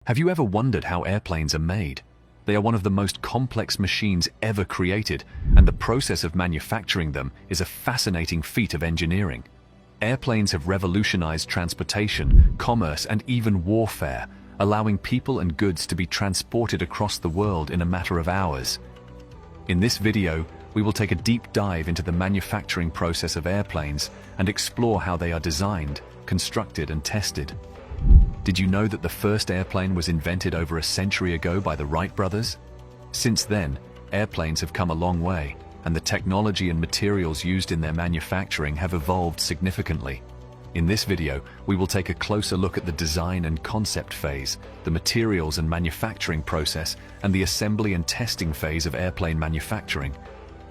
Have you ever wondered how airplanes are made? They are one of the most complex machines ever created, and the process of manufacturing them is a fascinating feat of engineering. Airplanes have revolutionized transportation, commerce, and even warfare, allowing people and goods to be transported across the world in a matter of hours. In this video, we will take a deep dive into the manufacturing process of airplanes and explore how they are designed, constructed, and tested. Did you know that the first airplane was invented over a century ago by the Wright brothers? Since then, airplanes have come a long way, and the technology and materials used in their manufacturing have evolved significantly. In this video, we will take a closer look at the design and concept phase, the materials and manufacturing process, and the assembly and testing phase of airplane manufacturing.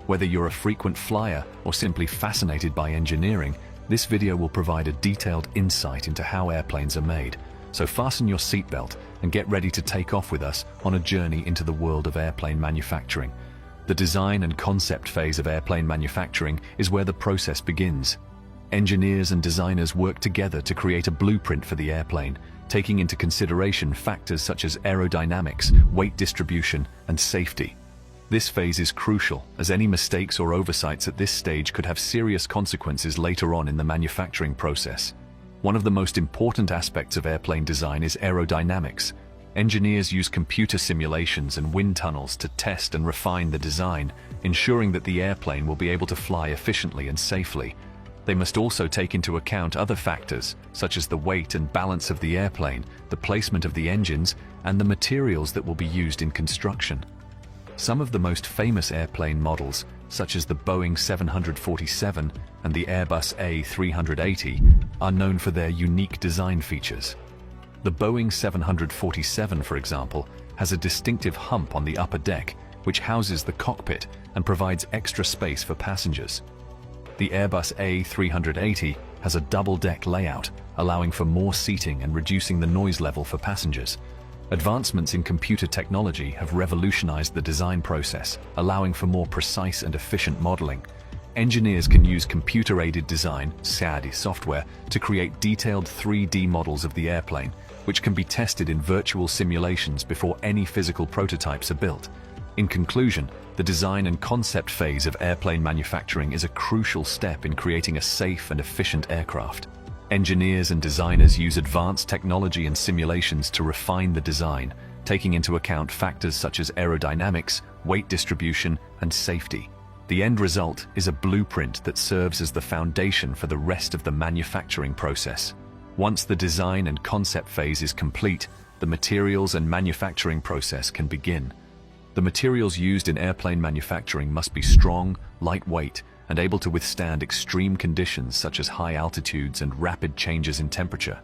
Whether you're a frequent flyer or simply fascinated by engineering, this video will provide a detailed insight into how airplanes are made. So fasten your seatbelt and get ready to take off with us on a journey into the world of airplane manufacturing. The design and concept phase of airplane manufacturing is where the process begins. Engineers and designers work together to create a blueprint for the airplane, taking into consideration factors such as aerodynamics, weight distribution, and safety. This phase is crucial, as any mistakes or oversights at this stage could have serious consequences later on in the manufacturing process. One of the most important aspects of airplane design is aerodynamics. Engineers use computer simulations and wind tunnels to test and refine the design, ensuring that the airplane will be able to fly efficiently and safely. They must also take into account other factors, such as the weight and balance of the airplane, the placement of the engines, and the materials that will be used in construction. Some of the most famous airplane models, such as the Boeing 747 and the Airbus A380, are known for their unique design features. The Boeing 747, for example, has a distinctive hump on the upper deck, which houses the cockpit and provides extra space for passengers. The Airbus A380 has a double-deck layout, allowing for more seating and reducing the noise level for passengers. Advancements in computer technology have revolutionized the design process, allowing for more precise and efficient modeling. Engineers can use computer-aided design (CAD) software to create detailed 3D models of the airplane, which can be tested in virtual simulations before any physical prototypes are built. In conclusion, the design and concept phase of airplane manufacturing is a crucial step in creating a safe and efficient aircraft. Engineers and designers use advanced technology and simulations to refine the design, taking into account factors such as aerodynamics, weight distribution, and safety. The end result is a blueprint that serves as the foundation for the rest of the manufacturing process. Once the design and concept phase is complete, the materials and manufacturing process can begin. The materials used in airplane manufacturing must be strong, lightweight, and able to withstand extreme conditions such as high altitudes and rapid changes in temperature.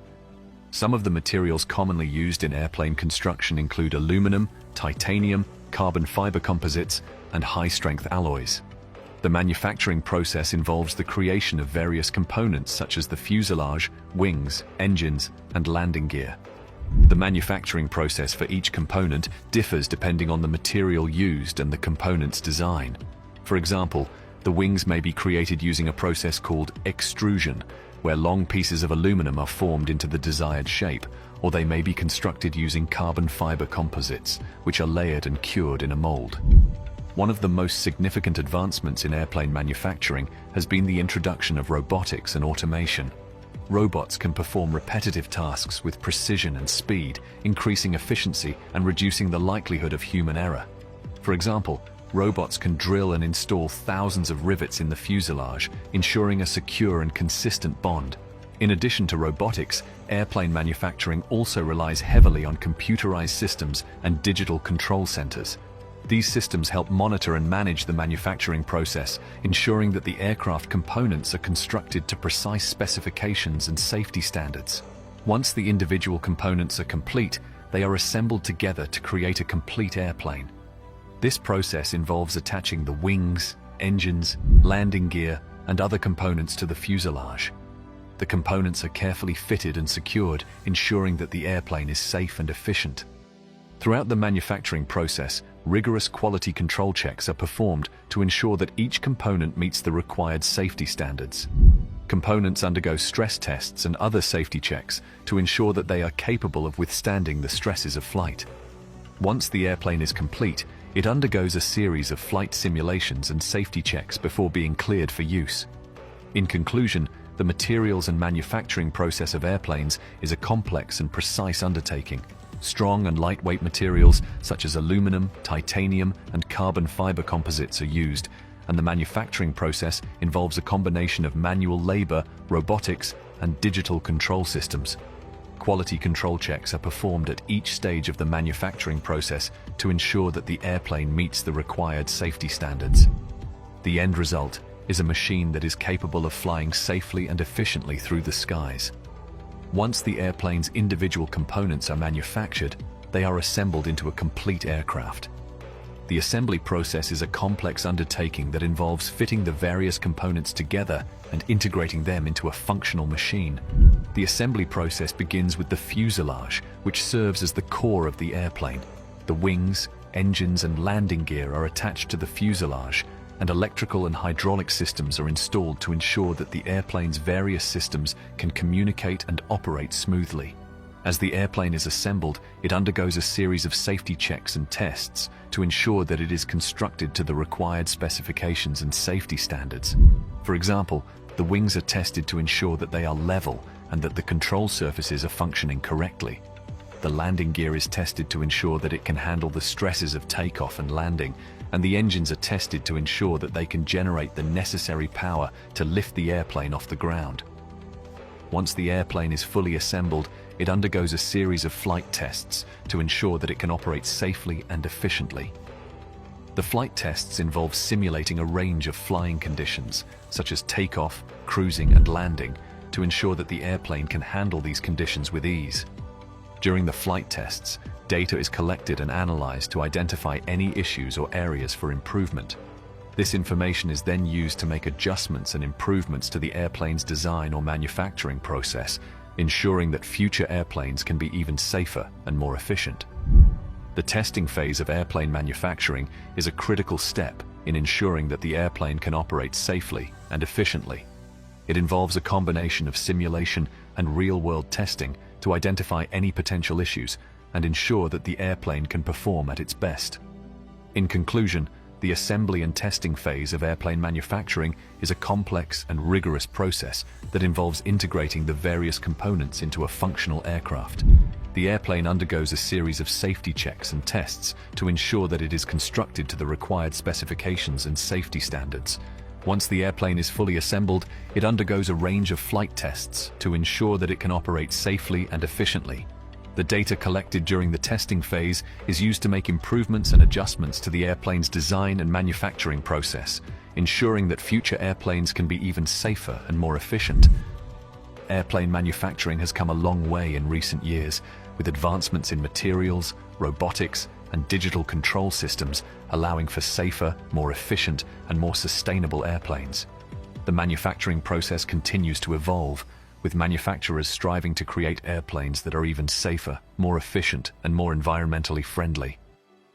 Some of the materials commonly used in airplane construction include aluminum, titanium, carbon fiber composites, and high-strength alloys. The manufacturing process involves the creation of various components such as the fuselage, wings, engines, and landing gear. The manufacturing process for each component differs depending on the material used and the component's design. For example, the wings may be created using a process called extrusion, where long pieces of aluminum are formed into the desired shape, or they may be constructed using carbon fiber composites, which are layered and cured in a mold. One of the most significant advancements in airplane manufacturing has been the introduction of robotics and automation. Robots can perform repetitive tasks with precision and speed, increasing efficiency and reducing the likelihood of human error. For example, robots can drill and install thousands of rivets in the fuselage, ensuring a secure and consistent bond. In addition to robotics, airplane manufacturing also relies heavily on computerized systems and digital control centers. These systems help monitor and manage the manufacturing process, ensuring that the aircraft components are constructed to precise specifications and safety standards. Once the individual components are complete, they are assembled together to create a complete airplane. This process involves attaching the wings, engines, landing gear, and other components to the fuselage. The components are carefully fitted and secured, ensuring that the airplane is safe and efficient. Throughout the manufacturing process, rigorous quality control checks are performed to ensure that each component meets the required safety standards. Components undergo stress tests and other safety checks to ensure that they are capable of withstanding the stresses of flight. Once the airplane is complete, it undergoes a series of flight simulations and safety checks before being cleared for use. In conclusion, the materials and manufacturing process of airplanes is a complex and precise undertaking. Strong and lightweight materials such as aluminum, titanium, and carbon fiber composites are used, and the manufacturing process involves a combination of manual labor, robotics, and digital control systems. Quality control checks are performed at each stage of the manufacturing process to ensure that the airplane meets the required safety standards. The end result is a machine that is capable of flying safely and efficiently through the skies. Once the airplane's individual components are manufactured, they are assembled into a complete aircraft. The assembly process is a complex undertaking that involves fitting the various components together and integrating them into a functional machine. The assembly process begins with the fuselage, which serves as the core of the airplane. The wings, engines, and landing gear are attached to the fuselage, and electrical and hydraulic systems are installed to ensure that the airplane's various systems can communicate and operate smoothly. As the airplane is assembled, it undergoes a series of safety checks and tests to ensure that it is constructed to the required specifications and safety standards. For example, the wings are tested to ensure that they are level and that the control surfaces are functioning correctly. The landing gear is tested to ensure that it can handle the stresses of takeoff and landing, and the engines are tested to ensure that they can generate the necessary power to lift the airplane off the ground. Once the airplane is fully assembled, it undergoes a series of flight tests to ensure that it can operate safely and efficiently. The flight tests involve simulating a range of flying conditions, such as takeoff, cruising, and landing, to ensure that the airplane can handle these conditions with ease. During the flight tests, data is collected and analyzed to identify any issues or areas for improvement. This information is then used to make adjustments and improvements to the airplane's design or manufacturing process, ensuring that future airplanes can be even safer and more efficient. The testing phase of airplane manufacturing is a critical step in ensuring that the airplane can operate safely and efficiently. It involves a combination of simulation and real-world testing to identify any potential issues and ensure that the airplane can perform at its best. In conclusion, the assembly and testing phase of airplane manufacturing is a complex and rigorous process that involves integrating the various components into a functional aircraft. The airplane undergoes a series of safety checks and tests to ensure that it is constructed to the required specifications and safety standards. Once the airplane is fully assembled, it undergoes a range of flight tests to ensure that it can operate safely and efficiently. The data collected during the testing phase is used to make improvements and adjustments to the airplane's design and manufacturing process, ensuring that future airplanes can be even safer and more efficient. Airplane manufacturing has come a long way in recent years, with advancements in materials, robotics, and digital control systems allowing for safer, more efficient, and more sustainable airplanes. The manufacturing process continues to evolve, with manufacturers striving to create airplanes that are even safer, more efficient, and more environmentally friendly.